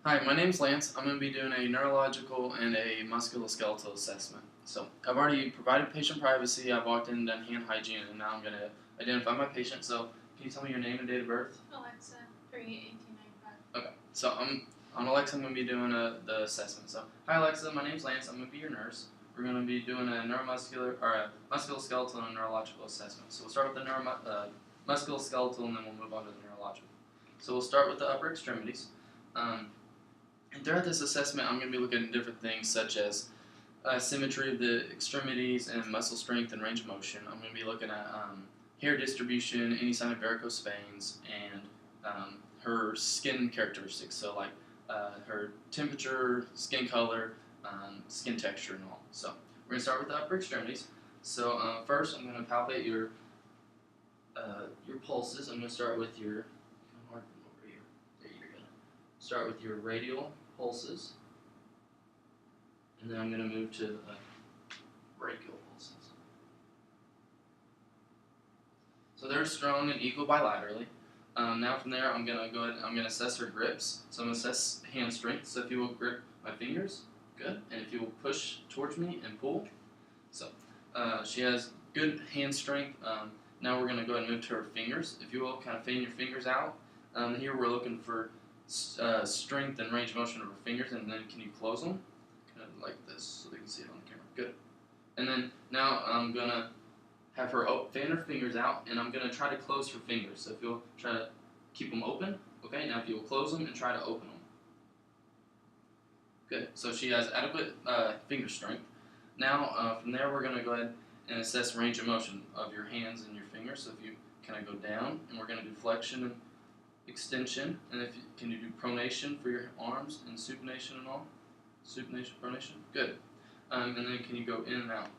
Hi, my name's Lance. I'm going to be doing a neurological and a musculoskeletal assessment. So, I've already provided patient privacy, I've walked in and done hand hygiene, and now I'm going to identify my patient. So, can you tell me your name and date of birth? Alexa, 3/1895. Okay, so I'm Alexa. I'm going to be doing the assessment. So, hi Alexa, my name's Lance. I'm going to be your nurse. We're going to be doing a neuromuscular or a musculoskeletal and neurological assessment. So, we'll start with the musculoskeletal and then we'll move on to the neurological. So, we'll start with the upper extremities. And throughout this assessment, I'm going to be looking at different things such as symmetry of the extremities and muscle strength and range of motion. I'm going to be looking at hair distribution, any sign of varicose veins, and her skin characteristics. So, like her temperature, skin color, skin texture, and all. So, we're going to start with the upper extremities. So, first, I'm going to palpate your pulses. I'm going to start with your Start with your radial pulses, and then I'm going to move to the brachial pulses. So they're strong and equal bilaterally. Now from there, I'm going to go ahead and I'm going to assess her grips. So I'm going to assess hand strength. So if you will grip my fingers, good, and if you will push towards me and pull. So she has good hand strength. Now we're going to go ahead and move to her fingers. If you will, kind of fan your fingers out. Here we're looking for strength and range of motion of her fingers, and then can you close them? Kind of like this so they can see it on the camera. Good. And then now I'm going to have her fan her fingers out, and I'm going to try to close her fingers. So if you'll try to keep them open, okay? Now if you'll close them and try to open them. Good. So she has adequate finger strength. Now from there we're going to go ahead and assess range of motion of your hands and your fingers. So if you kind of go down, and we're going to do flexion and extension, and if you, can you do pronation for your arms and supination and all? Supination, pronation, good. And then can you go in and out?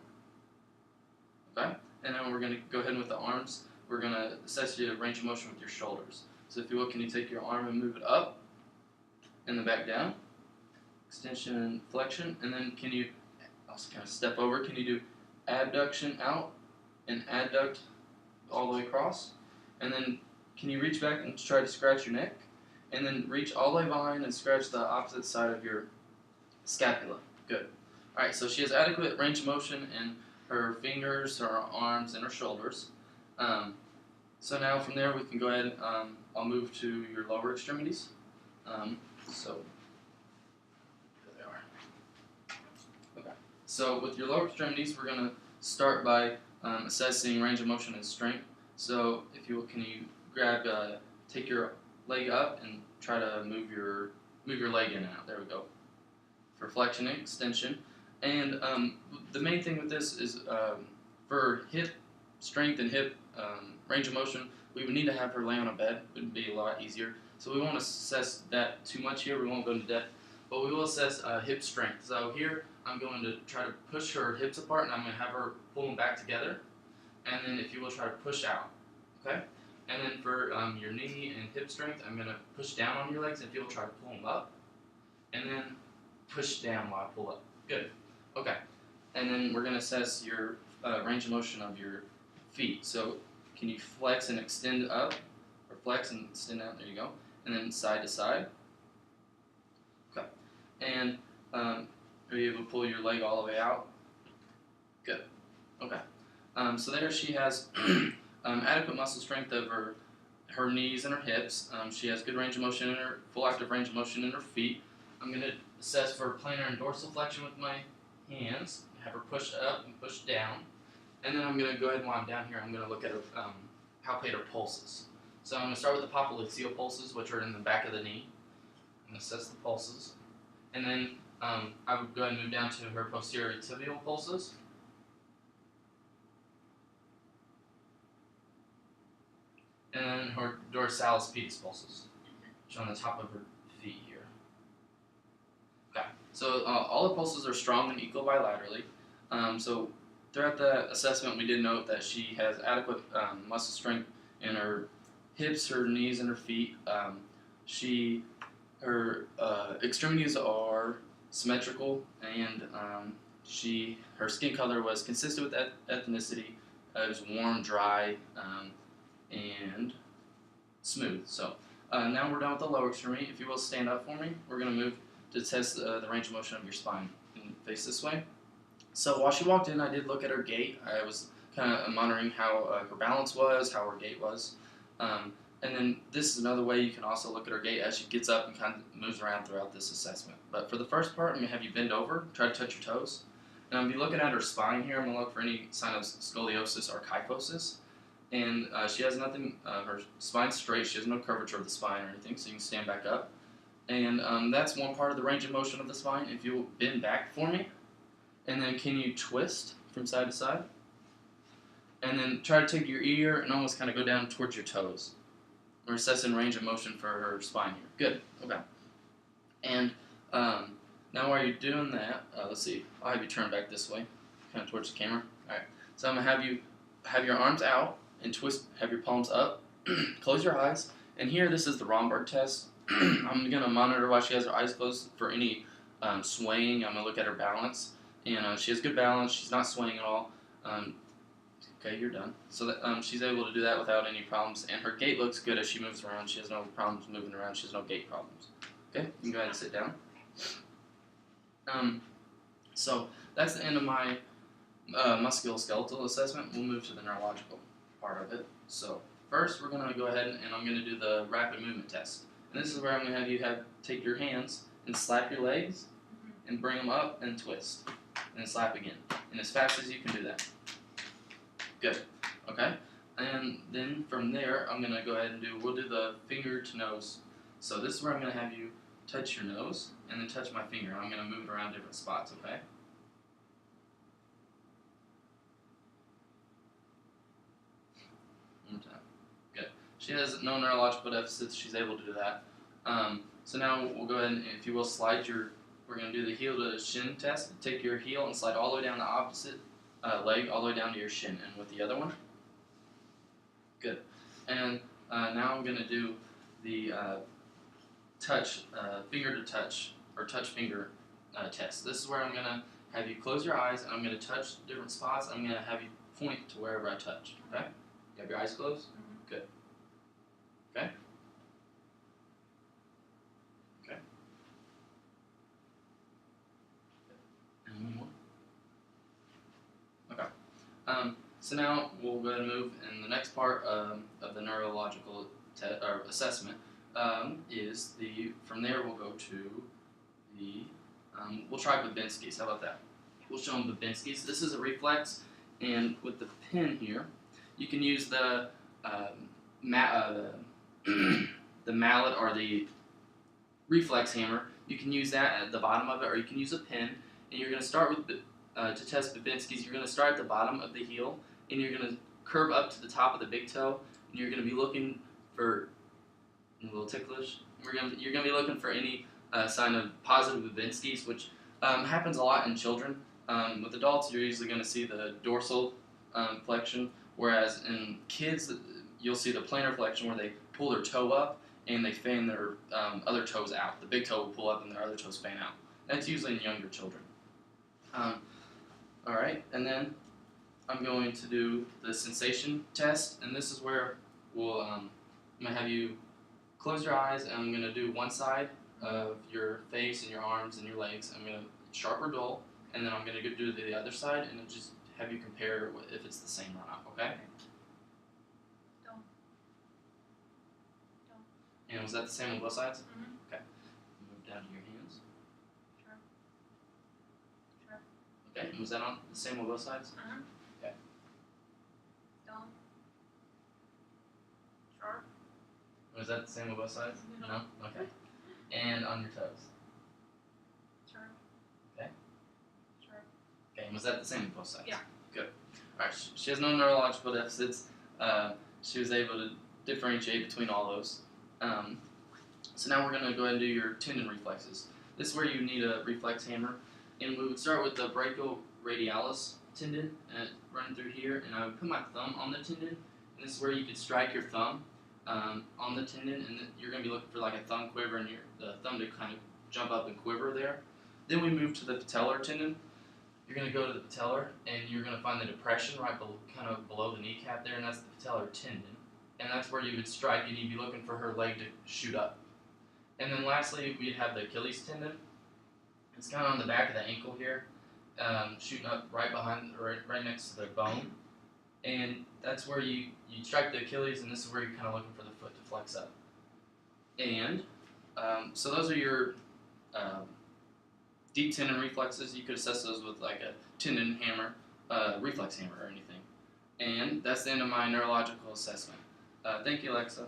Okay. And then we're going to go ahead with the arms. We're going to assess your range of motion with your shoulders. So if you will, can you take your arm and move it up and then back down? Extension and flexion, and then can you also kind of step over? Can you do abduction out and adduct all the way across, and then can you reach back and try to scratch your neck? And then reach all the way behind and scratch the opposite side of your scapula. Good. Alright, so she has adequate range of motion in her fingers, her arms, and her shoulders. So now from there we can go ahead, I'll move to your lower extremities. So there they are. Okay. So with your lower extremities, we're going to start by assessing range of motion and strength. So if you will, can you take your leg up and try to move your leg in and out. There we go. For flexion and extension. And the main thing with this is for hip strength and hip range of motion, we would need to have her lay on a bed. It would be a lot easier. So we won't assess that too much here. We won't go into depth. But we will assess hip strength. So here I'm going to try to push her hips apart, and I'm going to have her pull them back together. And then if you will, try to push out. Okay? And then for your knee and hip strength, I'm going to push down on your legs, and if you'll try to pull them up. And then push down while I pull up. Good. Okay. And then we're going to assess your range of motion of your feet. So can you flex and extend up? Or flex and extend out. There you go. And then side to side. Okay. And are you able to pull your leg all the way out? Good. Okay. So there she has adequate muscle strength of her knees and her hips. She has good range of motion in her, full active range of motion in her feet. I'm going to assess for plantar and dorsiflexion with my hands, have her push up and push down. And then I'm going to go ahead and while I'm down here, I'm going to look at her, palpate her pulses. So I'm going to start with the popliteal pulses, which are in the back of the knee. I'm going to assess the pulses. And then I would go ahead and move down to her posterior tibial pulses. And then her dorsalis pedis pulses, which are on the top of her feet here. Okay, so all the pulses are strong and equal bilaterally. So throughout the assessment, we did note that she has adequate muscle strength in her hips, her knees, and her feet. Her extremities are symmetrical, and her skin color was consistent with ethnicity. It was warm, dry, and smooth. So Now we're done with the lower extremity. If you will stand up for me, we're going to move to test the range of motion of your spine. And face this way. So while she walked in, I did look at her gait. I was kind of monitoring how her balance was, how her gait was. And then this is another way you can also look at her gait as she gets up and kind of moves around throughout this assessment. But for the first part, I'm going to have you bend over, try to touch your toes. And I'm going to be looking at her spine here. I'm going to look for any sign of scoliosis or kyphosis. And she has nothing, her spine's straight, she has no curvature of the spine or anything, so you can stand back up. And that's one part of the range of motion of the spine. If you'll bend back for me, and then can you twist from side to side? And then try to take your ear and almost kind of go down towards your toes. We're assessing range of motion for her spine here. Good, okay. And now while you're doing that, let's see, I'll have you turn back this way, kind of towards the camera. Alright, so I'm going to have you have your arms out and twist, have your palms up, close your eyes, and here this is the Romberg test. I'm going to monitor while she has her eyes closed for any swaying. I'm going to look at her balance, and she has good balance, she's not swaying at all. Okay, you're done. So that, she's able to do that without any problems, and her gait looks good as she moves around. She has no problems moving around, she has no gait problems. Okay, you can go ahead and sit down. So that's the end of my musculoskeletal assessment. We'll move to the neurological part of it. So first we're going to go ahead and I'm going to do the rapid movement test. And this is where I'm going to have you take your hands and slap your legs and bring them up and twist. And then slap again. And as fast as you can do that. Good. Okay? And then from there I'm going to go ahead and we'll do the finger to nose. So this is where I'm going to have you touch your nose and then touch my finger. I'm going to move it around different spots, okay? One more time. Good. She has no neurological deficits. She's able to do that. So now we'll go ahead and, if you will, we're going to do the heel to shin test. Take your heel and slide all the way down the opposite leg, all the way down to your shin. And with the other one. Good. And now I'm going to do the finger to touch, or touch finger test. This is where I'm going to have you close your eyes, and I'm going to touch different spots. I'm going to have you point to wherever I touch. Okay? You have your eyes closed? Good. Okay? Okay. And one more. Okay. So now we'll go ahead and move, and the next part of the neurological assessment is from there we'll go to we'll try Babinski's. How about that? We'll show them Babinski's. This is a reflex, and with the pin here, you can use the mallet or the reflex hammer. You can use that at the bottom of it, or you can use a pin. And you're going to start with to test Babinski's. You're going to start at the bottom of the heel, and you're going to curve up to the top of the big toe, and you're going to be looking for a little ticklish. You're going to be looking for any sign of positive Babinski's, which happens a lot in children. With adults, you're usually going to see the dorsal flexion, whereas in kids, you'll see the plantar flexion where they pull their toe up and they fan their other toes out. The big toe will pull up and their other toes fan out. That's usually in younger children. Alright, and then I'm going to do the sensation test, and this is where I'm going to have you close your eyes, and I'm going to do one side of your face and your arms and your legs. I'm going to sharp or dull, and then I'm going to do the other side, and then just have you compare if it's the same or not, okay? Dull. And was that the same on both sides? Mm-hmm. Okay. Move down to your hands. Sharp. Okay, and was that on the same on both sides? Uh-huh. Okay. Dull. Sharp. Was that the same on both sides? No. No? Okay. And on your toes? Sharp. Okay. Sharp. Okay, and was that the same on both sides? Yeah. Good. Alright, she has no neurological deficits. She was able to differentiate between all those. So now we're going to go ahead and do your tendon reflexes. This is where you need a reflex hammer. And we would start with the brachioradialis tendon, and run through here, and I would put my thumb on the tendon, and this is where you could strike your thumb on the tendon, and then you're going to be looking for like a thumb quiver, and the thumb to kind of jump up and quiver there. Then we move to the patellar tendon. You're going to go to the patellar, and you're going to find the depression right kind of below the kneecap there, and that's the patellar tendon. and that's where you would strike, and you'd be looking for her leg to shoot up. And then lastly, we'd have the Achilles tendon. It's kind of on the back of the ankle here, shooting up right behind, right next to the bone. And that's where you strike the Achilles, and this is where you're kind of looking for the foot to flex up. And so those are your deep tendon reflexes. You could assess those with like a tendon hammer, reflex hammer, or anything. And that's the end of my neurological assessment. Thank you, Alexa.